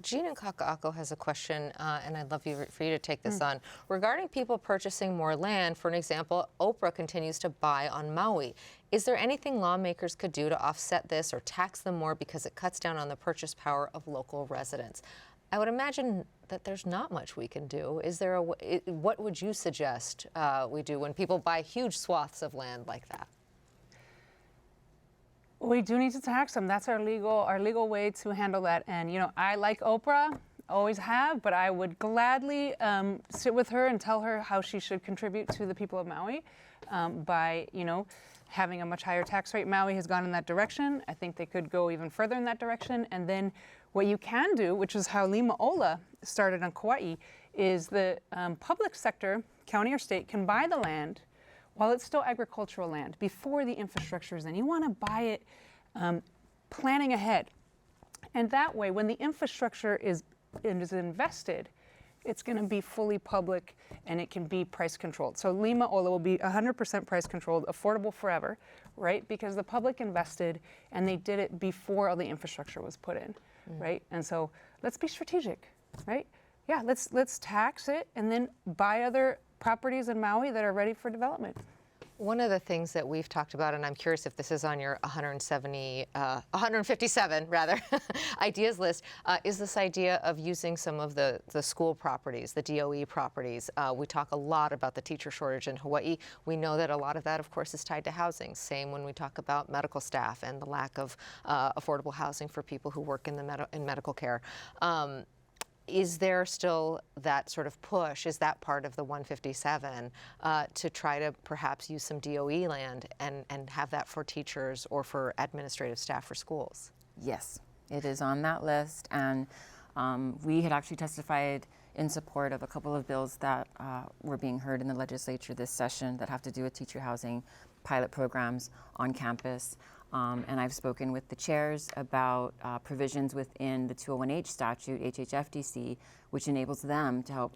Jean in Kaka'ako has a question, and I'd love for you to take this on. Regarding people purchasing more land, for an example, Oprah continues to buy on Maui. Is there anything lawmakers could do to offset this or tax them more because it cuts down on the purchase power of local residents? I would imagine that there's not much we can do. Is there what would you suggest we do when people buy huge swaths of land like that? We do need to tax them. That's our legal way to handle that. And I like Oprah, always have, but I would gladly sit with her and tell her how she should contribute to the people of Maui by having a much higher tax rate. Maui has gone in that direction. I think they could go even further in that direction. And then what you can do, which is how Lima Ola started on Kauai, is the public sector, county or state, can buy the land while it's still agricultural land before the infrastructure is in. You want to buy it planning ahead. And that way, when the infrastructure is invested, it's going to be fully public and it can be price controlled. So Lima Ola will be 100% price controlled, affordable forever. right? Because the public invested and they did it before all the infrastructure was put in, right? And so let's be strategic, right? Yeah, let's tax it and then buy other properties in Maui that are ready for development. One of the things that we've talked about, and I'm curious if this is on your 157 rather, ideas list, is this idea of using some of the school properties, the DOE properties. We talk a lot about the teacher shortage in Hawaii. We know that a lot of that, of course, is tied to housing. Same when we talk about medical staff and the lack of affordable housing for people who work in medical care. Is there still that sort of push? Is that part of the 157 to try to perhaps use some DOE land and have that for teachers or for administrative staff for schools? Yes, it is on that list, and we had actually testified in support of a couple of bills that were being heard in the legislature this session that have to do with teacher housing pilot programs on campus. And I've spoken with the chairs about provisions within the 201H statute, HHFDC, which enables them to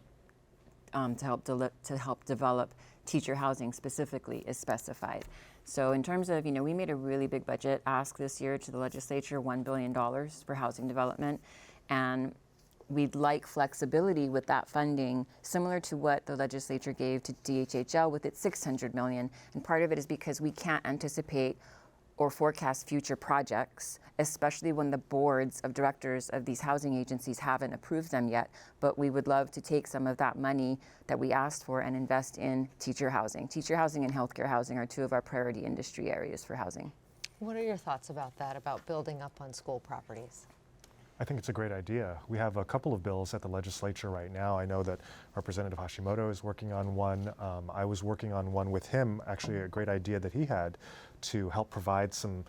help develop teacher housing specifically as specified. So in terms of, we made a really big budget ask this year to the legislature, $1 billion for housing development. And we'd like flexibility with that funding, similar to what the legislature gave to DHHL with its $600 million. And part of it is because we can't anticipate or forecast future projects, especially when the boards of directors of these housing agencies haven't approved them yet. But we would love to take some of that money that we asked for and invest in teacher housing. Teacher housing and healthcare housing are two of our priority industry areas for housing. What are your thoughts about that, about building up on school properties? I think it's a great idea. We have a couple of bills at the legislature right now. I know that Representative Hashimoto is working on one. I was working on one with him, actually a great idea that he had to help provide some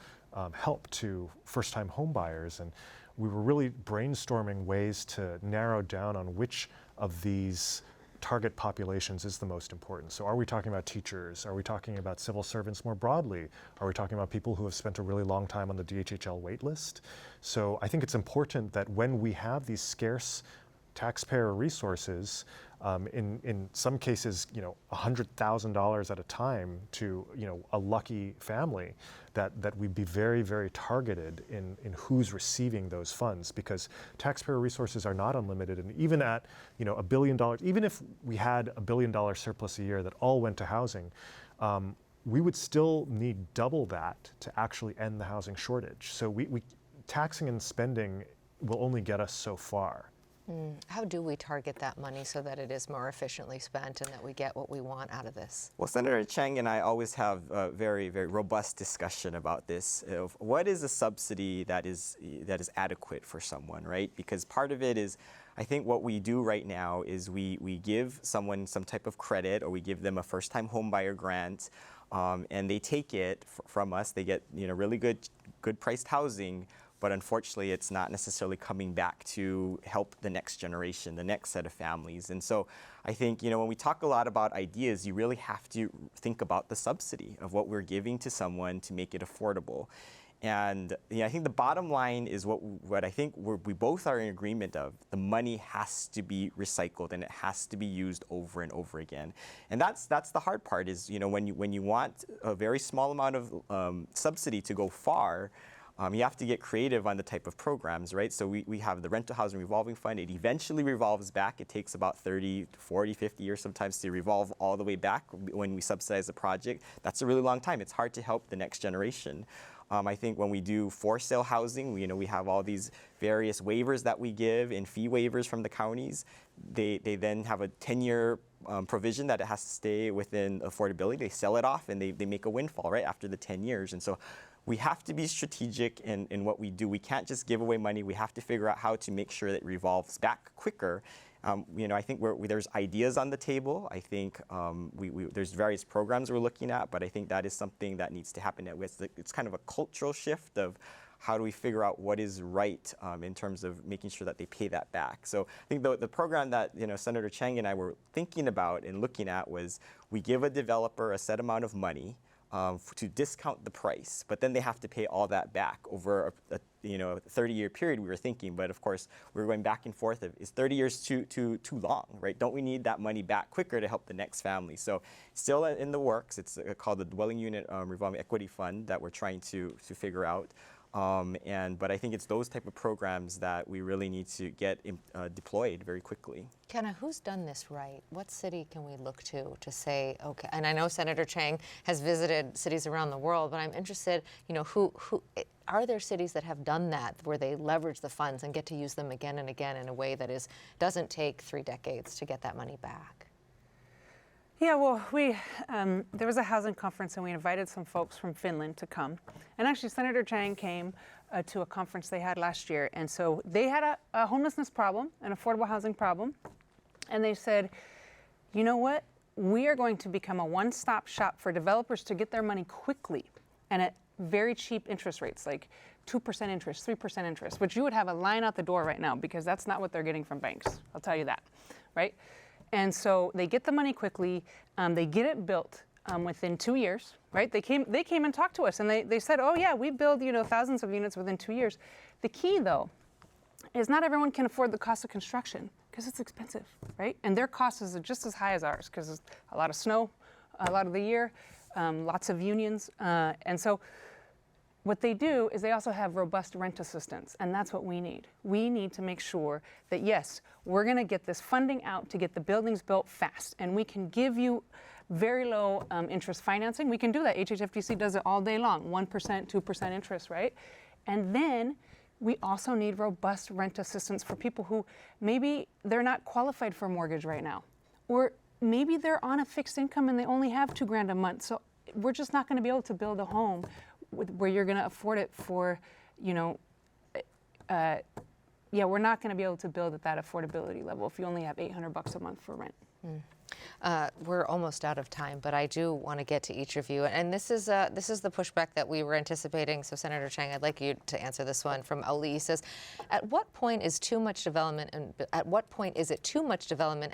help to first-time home buyers. And we were really brainstorming ways to narrow down on which of these target populations is the most important. So are we talking about teachers? Are we talking about civil servants more broadly? Are we talking about people who have spent a really long time on the DHHL wait list? So I think it's important that when we have these scarce taxpayer resources, in some cases, $100,000 at a time to, a lucky family, that we be very, very targeted in who's receiving those funds, because taxpayer resources are not unlimited. And even at, $1 billion, even if we had $1 billion surplus a year that all went to housing, we would still need double that to actually end the housing shortage. So we taxing and spending will only get us so far. How do we target that money so that it is more efficiently spent and that we get what we want out of this? Well, Senator Chang and I always have a very, very robust discussion about this. Of what is a subsidy that is adequate for someone, right? Because part of it is, I think what we do right now is we give someone some type of credit, or we give them a first-time home buyer grant, and they take it from us. They get really good priced housing. But unfortunately, it's not necessarily coming back to help the next generation, the next set of families. And so I think, when we talk a lot about ideas, you really have to think about the subsidy of what we're giving to someone to make it affordable. And I think the bottom line is what I think we both are in agreement of. The money has to be recycled and it has to be used over and over again. And that's the hard part is, when you want a very small amount of subsidy to go far, you have to get creative on the type of programs, right? So we have the Rental Housing Revolving Fund. It eventually revolves back. It takes about 30, 40, 50 years sometimes to revolve all the way back when we subsidize a project. That's a really long time. It's hard to help the next generation. I think when we do for sale housing, we have all these various waivers that we give and fee waivers from the counties. They then have a 10-year provision that it has to stay within affordability. They sell it off and they make a windfall right after the 10 years. And so we have to be strategic in what we do. We can't just give away money. We have to figure out how to make sure that it revolves back quicker. I think there's ideas on the table. I think there's various programs we're looking at, but I think that is something that needs to happen. It's kind of a cultural shift of how do we figure out what is right in terms of making sure that they pay that back. So I think the program that Senator Chang and I were thinking about and looking at was we give a developer a set amount of money. to discount the price, but then they have to pay all that back over a 30-year period, we were thinking. But of course, we were going back and forth of, is 30 years too long, right? Don't we need that money back quicker to help the next family? So still in the works. It's called the Dwelling Unit Revolving Equity Fund that we're trying to figure out. But I think it's those type of programs that we really need to get deployed very quickly. Kenna, who's done this right? What city can we look to say, okay, and I know Senator Chang has visited cities around the world, but I'm interested, who are there cities that have done that, where they leverage the funds and get to use them again and again in a way that doesn't take 3 decades to get that money back? Yeah, well, there was a housing conference and we invited some folks from Finland to come. And actually, Senator Chang came to a conference they had last year. And so they had a homelessness problem, an affordable housing problem. And they said, you know what? We are going to become a one-stop shop for developers to get their money quickly and at very cheap interest rates, like 2% interest, 3% interest, which you would have a line out the door right now because that's not what they're getting from banks. I'll tell you that, right? And so they get the money quickly, they get it built within 2 years, right? They came and talked to us and they said, oh yeah, we build thousands of units within 2 years. The key though is not everyone can afford the cost of construction because it's expensive, right? And their cost is just as high as ours because there's a lot of snow a lot of the year, lots of unions. And so what they do is they also have robust rent assistance, and that's what we need. We need to make sure that, yes, we're going to get this funding out to get the buildings built fast, and we can give you very low interest financing. We can do that. HHFDC does it all day long, 1%, 2% interest, right? And then we also need robust rent assistance for people who maybe they're not qualified for a mortgage right now, or maybe they're on a fixed income and they only have $2,000 a month. So we're just not going to be able to build a home where you're going to afford it for, we're not going to be able to build at that affordability level if you only have $800 a month for rent. We're almost out of time, but I do want to get to each of you. And this is the pushback that we were anticipating. So Senator Chang, I'd like you to answer this one from Ali. He says, at what point is it too much development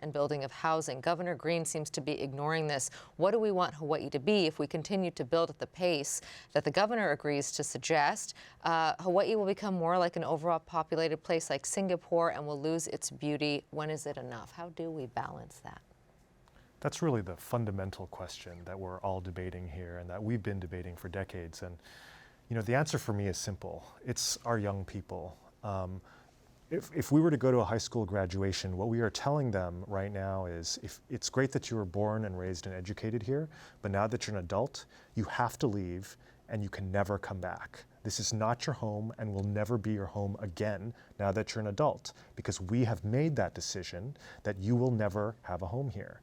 and building of housing? Governor Green seems to be ignoring this. What do we want Hawaii to be if we continue to build at the pace that the governor agrees to suggest? Hawaii will become more like an overall populated place like Singapore and will lose its beauty. When is it enough? How do we balance that? That's really the fundamental question that we're all debating here and that we've been debating for decades. And, the answer for me is simple. It's our young people. If we were to go to a high school graduation, what we are telling them right now is, if it's great that you were born and raised and educated here, but now that you're an adult, you have to leave and you can never come back. This is not your home and will never be your home again now that you're an adult, because we have made that decision that you will never have a home here.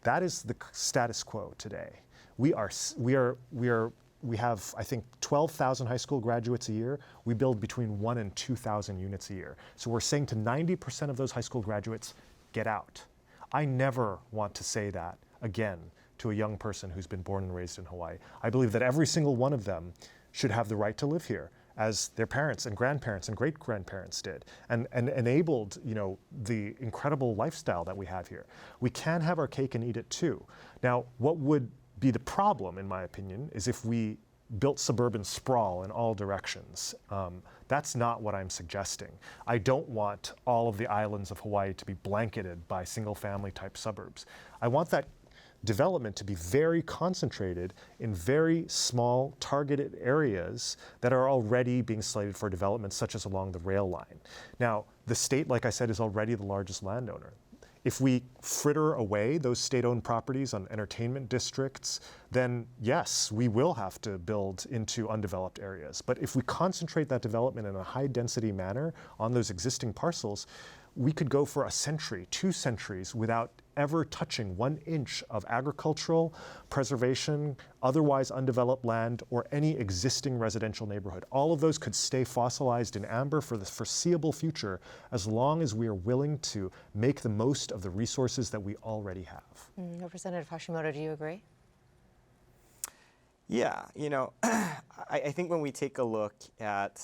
That is the status quo today. We have, I think, 12,000 high school graduates a year. We build between 1,000 and 2,000 units a year. So we're saying to 90% of those high school graduates, get out. I never want to say that again to a young person who's been born and raised in Hawaii. I believe that every single one of them should have the right to live here, as their parents and grandparents and great-grandparents did, and enabled, the incredible lifestyle that we have here. We can have our cake and eat it too. Now, what would be the problem, in my opinion, is if we built suburban sprawl in all directions. That's not what I'm suggesting. I don't want all of the islands of Hawaii to be blanketed by single-family type suburbs. I want that development to be very concentrated in very small targeted areas that are already being slated for development, such as along the rail line. Now, the state, like I said, is already the largest landowner. If we fritter away those state-owned properties on entertainment districts, then yes, we will have to build into undeveloped areas. But if we concentrate that development in a high-density manner on those existing parcels, we could go for a century, 2 centuries without ever touching 1 inch of agricultural preservation, otherwise undeveloped land, or any existing residential neighborhood. All of those could stay fossilized in amber for the foreseeable future, as long as we are willing to make the most of the resources that we already have. Representative Hashimoto, do you agree? Yeah, I think when we take a look at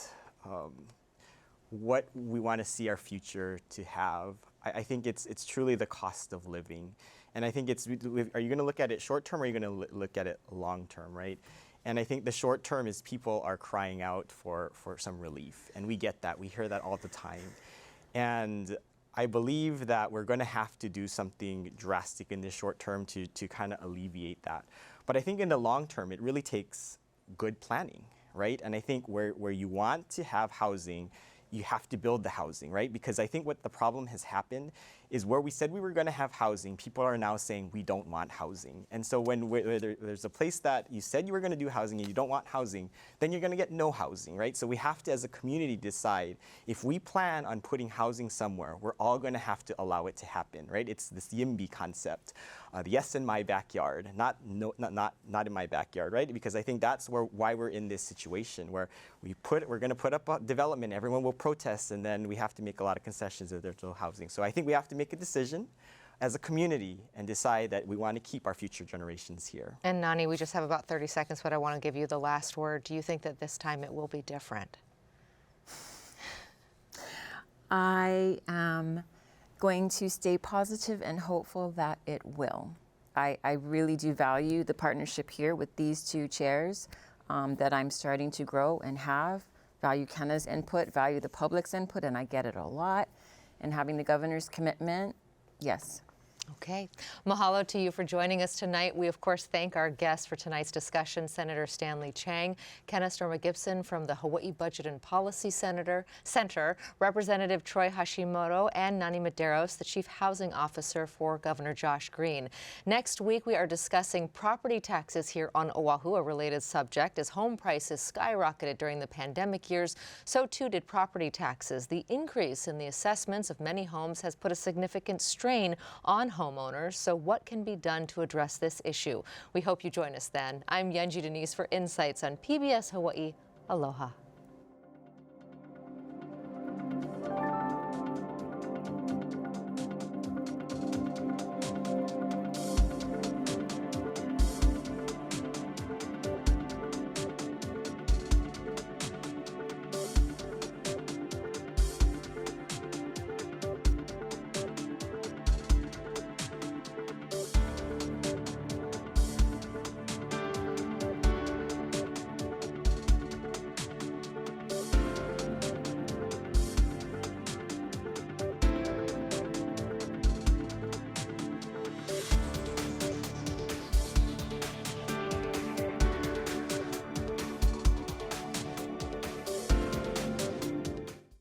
what we want to see our future to have, I think it's truly the cost of living. And I think it's, are you going to look at it short term or are you going to look at it long term, right? And I think the short term is people are crying out for some relief. And we get that. We hear that all the time. And I believe that we're going to have to do something drastic in the short term to kind of alleviate that. But I think in the long term, it really takes good planning, right? And I think where you want to have housing, you have to build the housing, right? Because I think what the problem has happened is where we said we were going to have housing, people are now saying we don't want housing. And so when there's a place that you said you were going to do housing and you don't want housing, then you're going to get no housing, right? So we have to, as a community, decide if we plan on putting housing somewhere, we're all going to have to allow it to happen, right? It's this YIMBY concept. Yes, in my backyard, not in my backyard, right? Because I think that's why we're in this situation where we're going to put up a development, everyone will protest, and then we have to make a lot of concessions if there's no housing. So I think we have to make a decision as a community and decide that we want to keep our future generations here. And Nani, we just have about 30 seconds, but I want to give you the last word. Do you think that this time it will be different? I am going to stay positive and hopeful that it will. I really do value the partnership here with these two chairs that I'm starting to grow and have. Value Kenna's input, value the public's input, and I get it a lot. And having the governor's commitment, yes. Okay. Mahalo to you for joining us tonight. We, of course, thank our guests for tonight's discussion, Senator Stanley Chang, Kenna Storma Gibson from the Hawaii Budget and Policy Center, Representative Troy Hashimoto, and Nani Medeiros, the Chief Housing Officer for Governor Josh Green. Next week, we are discussing property taxes here on Oahu, a related subject. As home prices skyrocketed during the pandemic years, so too did property taxes. The increase in the assessments of many homes has put a significant strain on homeowners. So what can be done to address this issue? We hope you join us then. I'm Yanji Denise for Insights on PBS Hawaii. Aloha.